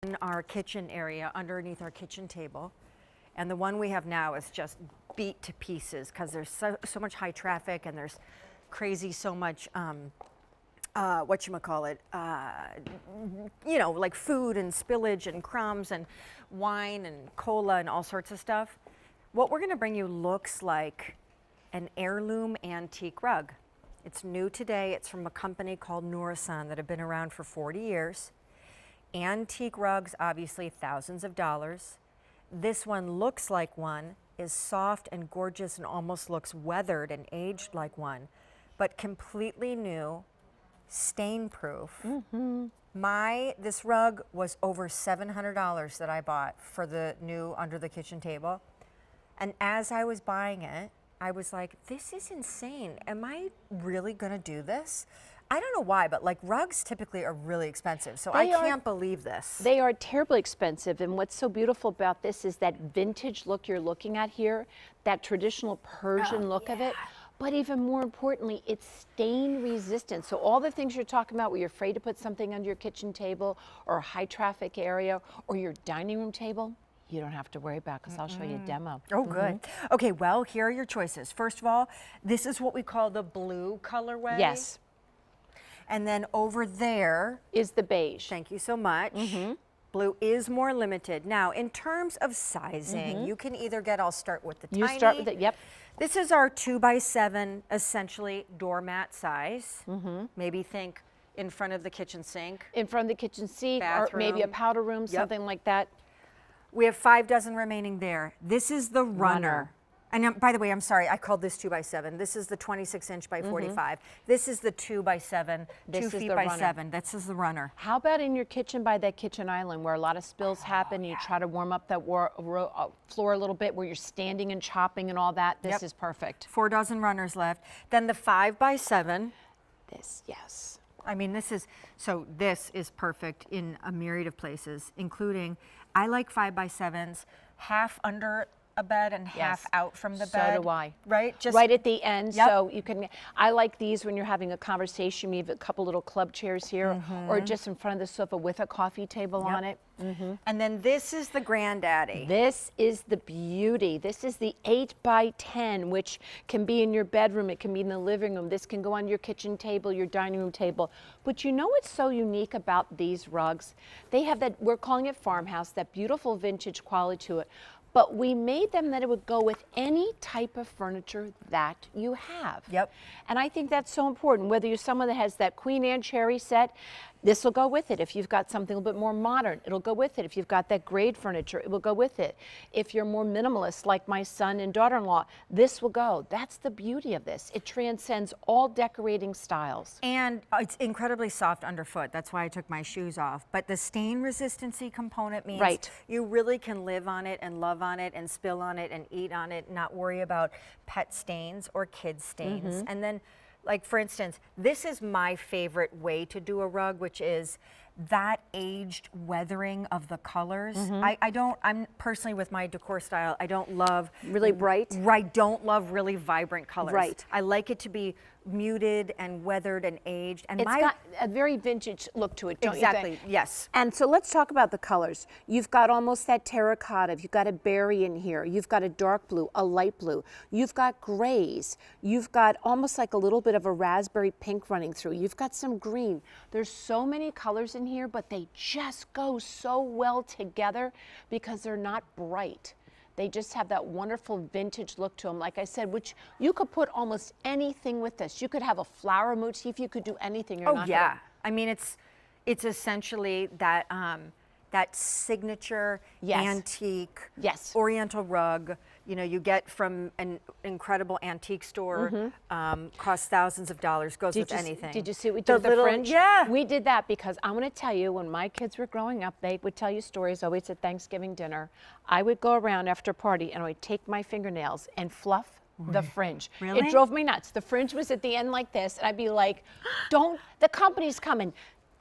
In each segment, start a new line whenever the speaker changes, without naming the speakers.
in our kitchen area, underneath our kitchen table. And the one we have now is just beat to pieces because there's so much high traffic and there's crazy so much, whatchamacallit, you know, like food and spillage and crumbs and wine and cola and all sorts of stuff. What we're gonna bring you looks like an heirloom antique rug. It's new today. It's from a company called Nourison that have been around for 40 years. Antique rugs, obviously thousands of dollars. This one looks like one, is soft and gorgeous and almost looks weathered and aged like one, but completely new, stain-proof. This rug was over $700 that I bought for the new under the kitchen table. And as I was buying it, I was like, this is insane. Am I really gonna do this? I don't know why, but like rugs typically are really expensive, so I can't believe this.
They are terribly expensive, and what's so beautiful about this is that vintage look you're looking at here, that traditional Persian look of it, but even more importantly, it's stain resistant. So all the things you're talking about where you're afraid to put something under your kitchen table or a high traffic area or your dining room table, you don't have to worry about because I'll show you a demo.
Oh, good. Okay, well, here are your choices. First of all, this is what we call the blue colorway.
Yes.
And then over there
is the beige.
Thank you so much. Blue is more limited. Now, in terms of sizing, you can either get, I'll start with the tiny.
You start with it, yep.
This is our 2x7, essentially doormat size. Maybe think in front of the kitchen sink.
In front of the kitchen sink,
bathroom.
Or maybe a powder room, something like that.
We have 5 dozen remaining there. This is the runner. And by the way, I'm sorry, I called this 2x7. This is the 26-inch by 45. This is the 2x7, 2 feet by 7. This is the runner.
How about in your kitchen by that kitchen island where a lot of spills happen, you try to warm up that floor a little bit where you're standing and chopping and all that? This is perfect. 4 dozen
runners left. Then the 5x7.
This, yes.
I mean, this is perfect in a myriad of places, including, I like 5x7s, half under a bed and half out from the bed.
So do I.
Right?
Just right at the end, so you can, I like these when you're having a conversation, you have a couple little club chairs here, or just in front of the sofa with a coffee table on it.
And then this is the granddaddy.
This is the beauty. This is the 8x10, which can be in your bedroom, it can be in the living room, this can go on your kitchen table, your dining room table. But you know what's so unique about these rugs? They have that, we're calling it farmhouse, that beautiful vintage quality to it. But we made them that it would go with any type of furniture that you have. And I think that's so important. Whether you're someone that has that Queen Anne cherry set, this will go with it. If you've got something a little bit more modern, it'll go with it. If you've got that grade furniture, it will go with it. If you're more minimalist, like my son and daughter-in-law, this will go. That's the beauty of this. It transcends all decorating styles.
And it's incredibly soft underfoot. That's why I took my shoes off. But the stain resistancy component means you really can live on it and love on it and spill on it and eat on it, not worry about pet stains or kid stains. And then, like for instance, this is my favorite way to do a rug, which is that aged weathering of the colors. I'm personally with my decor style, I don't love
really bright.
Don't love really vibrant colors. I like it to be muted and weathered and aged. And
it's got a very vintage look to it, don't you think?
Yes.
And so let's talk about the colors. You've got almost that terracotta, you've got a berry in here, you've got a dark blue, a light blue, you've got grays, you've got almost like a little bit of a raspberry pink running through, you've got some green. There's so many colors in here, but they just go so well together because they're not bright. They just have that wonderful vintage look to them, like I said, which you could put almost anything with this. You could have a flower motif, you could do anything.
I mean, it's essentially that that signature antique oriental rug, you know, you get from an incredible antique store, costs thousands of dollars, goes with anything.
Did you see what we did with the fringe? We did that because I want to tell you, when my kids were growing up, they would tell you stories always at Thanksgiving dinner. I would go around after a party and I would take my fingernails and fluff the fringe. It drove me nuts. The fringe was at the end like this, and I'd be like, don't, the company's coming.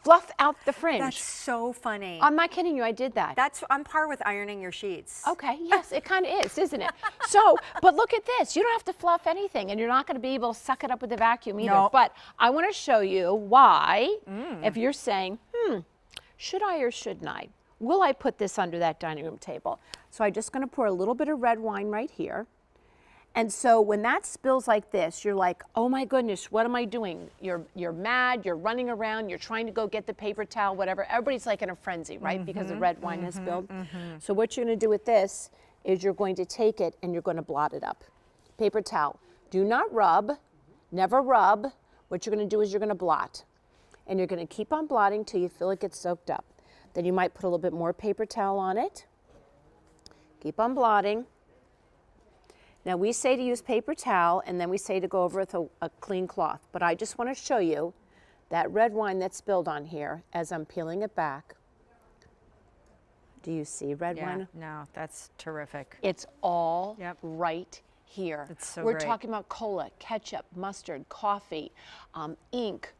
Fluff out the fringe.
That's so funny.
I'm not kidding you, I did that.
That's on par with ironing your sheets.
Okay, yes, it kind of is, isn't it? So, but look at this. You don't have to fluff anything, and you're not going to be able to suck it up with the vacuum either. But I want to show you why, if you're saying, should I or shouldn't I? will I put this under that dining room table? So I'm just gonna pour a little bit of red wine right here. And so when that spills like this, you're like, oh my goodness, what am I doing? You're mad, you're running around, you're trying to go get the paper towel, whatever. Everybody's like in a frenzy, right? Because the red wine has spilled. So what you're gonna do with this is you're going to take it and you're gonna blot it up. Paper towel. Do not rub, never rub. What you're gonna do is you're gonna blot. And you're gonna keep on blotting till you feel it gets soaked up. Then you might put a little bit more paper towel on it. Keep on blotting. Now we say to use paper towel and then we say to go over with a clean cloth, but I just want to show you that red wine that's spilled on here as I'm peeling it back. Do you see red wine?
No, that's terrific.
It's all right here.
It's so
We're
great.
talking about cola, ketchup, mustard, coffee, ink.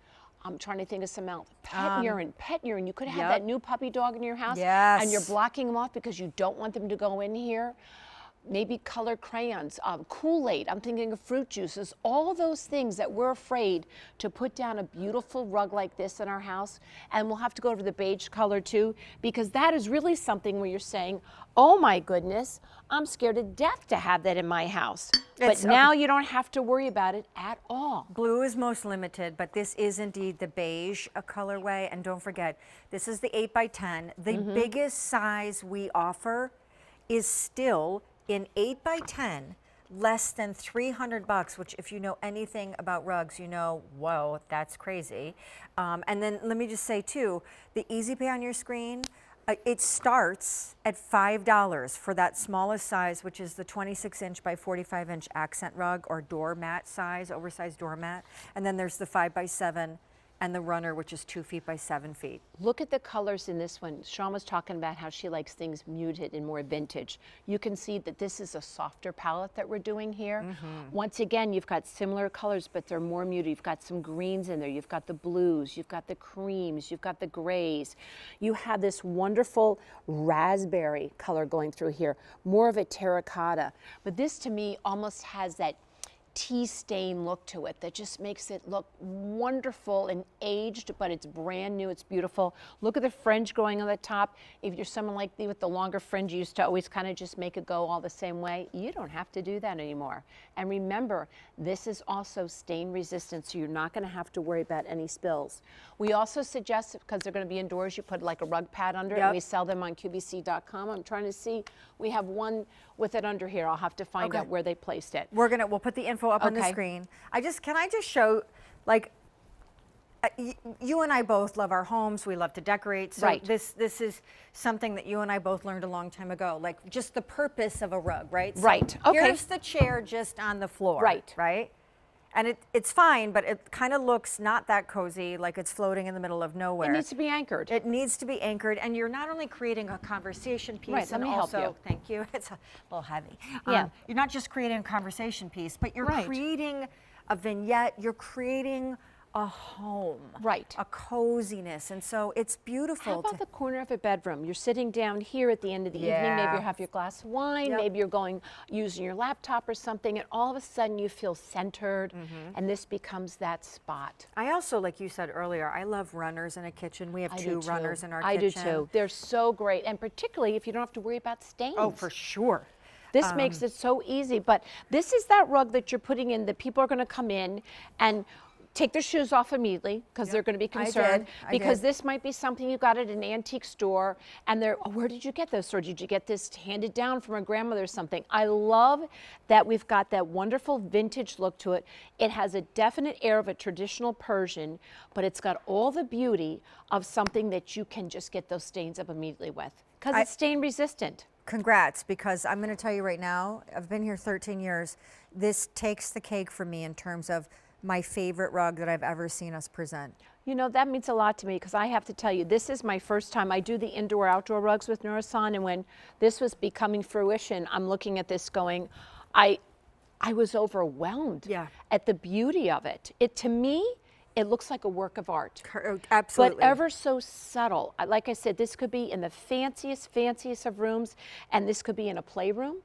I'm trying to think of some else. Pet urine. Pet urine. You could have that new puppy dog in your house and you're blocking them off because you don't want them to go in here. Maybe colored crayons, Kool-Aid, I'm thinking of fruit juices, all those things that we're afraid to put down a beautiful rug like this in our house. And we'll have to go to the beige color too, because that is really something where you're saying, oh my goodness, I'm scared to death to have that in my house. But now you don't have to worry about it at all.
Blue is most limited, but this is indeed the beige colorway. And don't forget, this is the 8x10. The biggest size we offer is still in 8x10, less than $300, which if you know anything about rugs, you know, whoa, that's crazy. And then let me just say too, the Easy Pay on your screen, it starts at $5 for that smallest size, which is the 26-inch by 45-inch accent rug or doormat size, oversized doormat. And then there's the 5x7 and the runner, which is 2 feet by 7 feet.
Look at the colors in this one. Shawn was talking about how she likes things muted and more vintage. You can see that this is a softer palette that we're doing here. Once again, you've got similar colors, but they're more muted. You've got some greens in there. You've got the blues. You've got the creams. You've got the grays. You have this wonderful raspberry color going through here, more of a terracotta. But this to me almost has that tea stain look to it that just makes it look wonderful and aged, but it's brand new, it's beautiful. Look at the fringe going on the top. If you're someone like me with the longer fringe, you used to always kind of just make it go all the same way. You don't have to do that anymore. And remember, this is also stain resistant, so you're not going to have to worry about any spills. We also suggest, because they're going to be indoors, you put like a rug pad under it, and we sell them on QVC.com. I'm trying to see, we have one with it under here. I'll have to find out where they placed it.
We'll put the info up on the screen. Can I just show, like, you and I both love our homes. We love to decorate. So this is something that you and I both learned a long time ago, like just the purpose of a rug, right? So here's the chair just on the floor. Right? And it's fine, but it kind of looks not that cozy, like it's floating in the middle of nowhere.
It needs to be anchored.
It needs to be anchored, and you're not only creating a conversation piece,
let me help you.
Thank you. It's a little heavy.
Yeah.
You're not just creating a conversation piece, but you're creating a vignette. You're creating a home, a coziness, and so it's beautiful.
How about the corner of a bedroom? You're sitting down here at the end of the evening, maybe you have your glass of wine, maybe you're going using your laptop or something, and all of a sudden you feel centered, and this becomes that spot.
I also, like you said earlier, I love runners in a kitchen. We have two runners in our kitchen.
I do too. They're so great, and particularly if you don't have to worry about stains.
Oh, for sure.
This makes it so easy, but this is that rug that you're putting in that people are going to come in and take their shoes off immediately because they're going to be concerned because this might be something you got at an antique store and they're, oh, where did you get this? Or did you get this handed down from a grandmother or something? I love that we've got that wonderful vintage look to it. It has a definite air of a traditional Persian, but it's got all the beauty of something that you can just get those stains up immediately with because it's stain resistant.
Congrats, because I'm going to tell you right now, I've been here 13 years. This takes the cake for me in terms of my favorite rug that I've ever seen us present.
You know, that means a lot to me because I have to tell you, this is my first time. I do the indoor-outdoor rugs with Nourison, and when this was becoming fruition, I'm looking at this going, I was overwhelmed at the beauty of it. To me, it looks like a work of art.
Absolutely.
But ever so subtle. Like I said, this could be in the fanciest of rooms, and this could be in a playroom.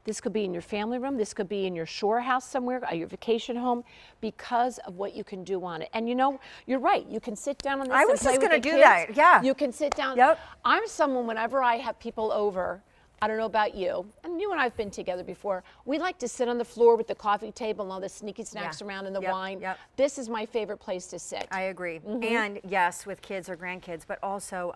This could be in your family room. This could be in your shore house somewhere, your vacation home, because of what you can do on it. And you know, you're right. You can sit down on this.
I was just going to do that. Yeah.
You can sit down.
Yep.
I'm someone, whenever I have people over, I don't know about you, and you and I have been together before, we like to sit on the floor with the coffee table and all the sneaky snacks around and the wine.
Yep.
This is my favorite place to sit.
I agree. And yes, with kids or grandkids, but also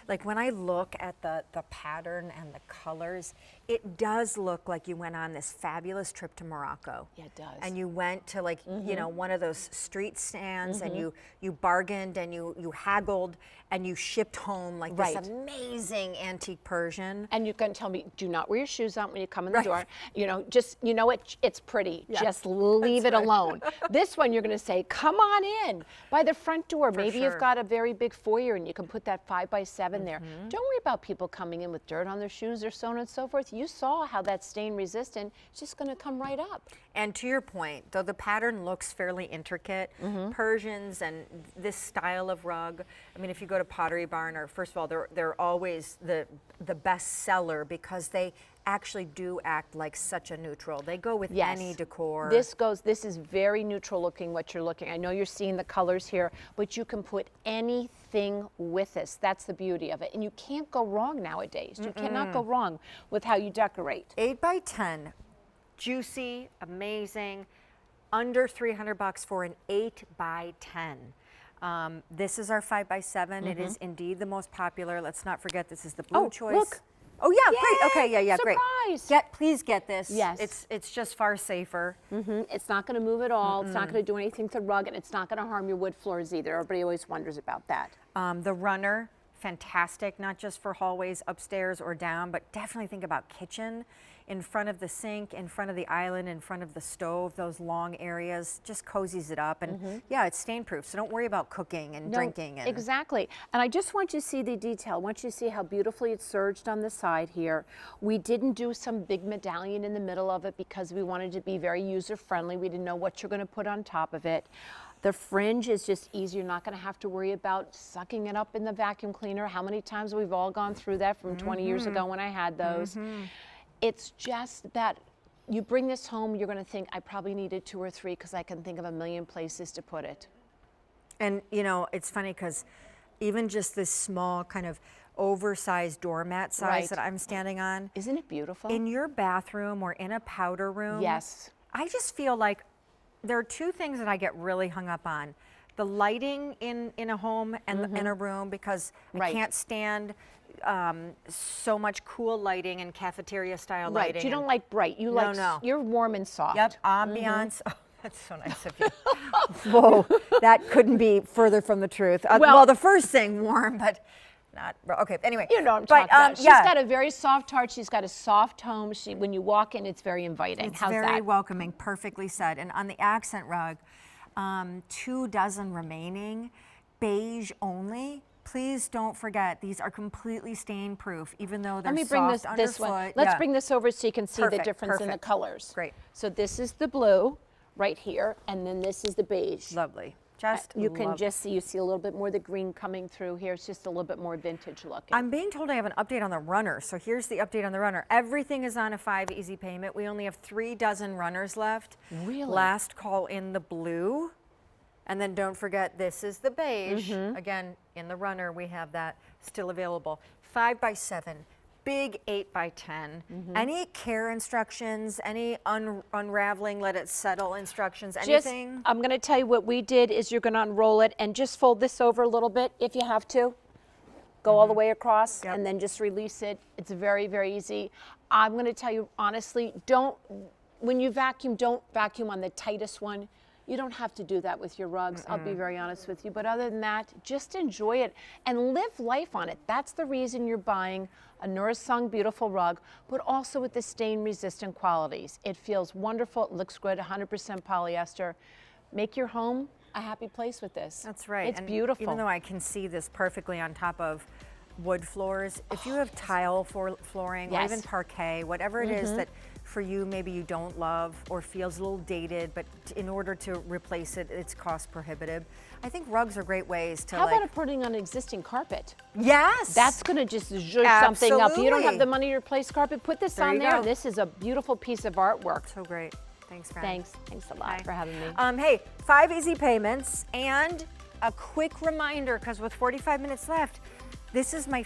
like when I look at the pattern and the colors, it does look like you went on this fabulous trip to Morocco.
Yeah, it does.
And you went to like, you know, one of those street stands and you bargained and you haggled and you shipped home like this amazing antique Persian.
And you can tell me, do not wear your shoes on when you come in the door. You know, just, you know, it's pretty.
Yeah.
Just leave it alone. This one, you're going to say, come on in by the front door. Maybe you've got a very big foyer and you can put that 5x7 there. Don't worry about people coming in with dirt on their shoes or so on and so forth. You saw how that's stain resistant. It's just going to come right up.
And to your point, though the pattern looks fairly intricate, Persians and this style of rug, I mean, if you go to Pottery Barn, or first of all, they're always the best seller because they actually do act like such a neutral. They go with any decor.
This is very neutral looking what you're looking. I know you're seeing the colors here, but you can put anything with this. That's the beauty of it. And you can't go wrong nowadays. You cannot go wrong with how you decorate.
8x10, juicy, amazing, under $300 for an 8x10. This is our 5x7. It is indeed the most popular. Let's not forget this is the blue choice.
Look.
Oh yeah,
Yay!
great. Okay, yeah,
Surprise!
great. Please get this.
Yes.
It's just far safer.
It's not going to move at all. It's not going to do anything to the rug, and it's not going to harm your wood floors either. Everybody always wonders about that.
The runner, fantastic, not just for hallways upstairs or down, but definitely think about kitchen. In front of the sink, in front of the island, in front of the stove, those long areas, just cozies it up. And yeah, it's stain proof, so don't worry about cooking and drinking. And
exactly. And I just want you to see the detail. I want you to see how beautifully it's serged on the side here. We didn't do some big medallion in the middle of it because we wanted to be very user-friendly. We didn't know what you're going to put on top of it. The fringe is just easy. You're not going to have to worry about sucking it up in the vacuum cleaner. How many times we've all gone through that from 20 years ago when I had those. It's just that you bring this home, you're going to think, I probably needed 2 or 3 because I can think of a million places to put it.
And you know, it's funny because even just this small kind of oversized doormat size that I'm standing on.
Isn't it beautiful?
In your bathroom or in a powder room.
Yes.
I just feel like there are 2 things that I get really hung up on. The lighting in a home and in a room, because I can't stand so much cool lighting and cafeteria style lighting.
You don't like bright. You like, you're warm and soft.
Yep, ambiance. Oh, that's so nice of you. Whoa, that couldn't be further from the truth. Well, the first thing, warm, but not, okay, anyway.
You know what I'm talking about. She's got a very soft heart. She's got a soft home. When you walk in, it's very inviting.
It's very welcoming, perfectly said. And on the accent rug, 2 dozen remaining, beige only. Please don't forget, these are completely stain proof, even though they're soft underfoot.
This one. Let's bring this over so you can see the difference in the colors.
Great.
So this is the blue right here, and then this is the beige.
Lovely.
You can just see, you see a little bit more of the green coming through here. It's just a little bit more vintage looking.
I'm being told I have an update on the runner, so here's the update on the runner. Everything is on a 5 easy payment. We only have 3 dozen runners left.
Really?
Last call in the blue. And then don't forget, this is the beige. Again, in the runner, we have that still available. 5x7, big 8x10. Any care instructions, any unraveling, let it settle instructions, anything?
I'm going to tell you what we did is you're going to unroll it and just fold this over a little bit if you have to. Go all the way across and then just release it. It's very, very easy. I'm going to tell you honestly, when you vacuum, don't vacuum on the tightest one. You don't have to do that with your rugs, I'll be very honest with you. But other than that, just enjoy it and live life on it. That's the reason you're buying a Nourison beautiful rug, but also with the stain resistant qualities. It feels wonderful, it looks good, 100% polyester. Make your home a happy place with this.
That's right.
It's beautiful.
Even though I can see this perfectly on top of wood floors, if you have tile flooring or even parquet, whatever it is that for you maybe you don't love or feels a little dated, but in order to replace it, it's cost prohibitive. I think rugs are great ways to
How
like.
about putting on existing carpet?
Yes.
That's going to just zhuzh something up. You don't have
Absolutely.
the money to replace carpet, put this
There
on
you
there.
go.
This is a beautiful piece of artwork.
So great. Thanks, Fran.
Thanks a lot for having me.
Hey, 5 easy payments and a quick reminder, because with 45 minutes left, this is my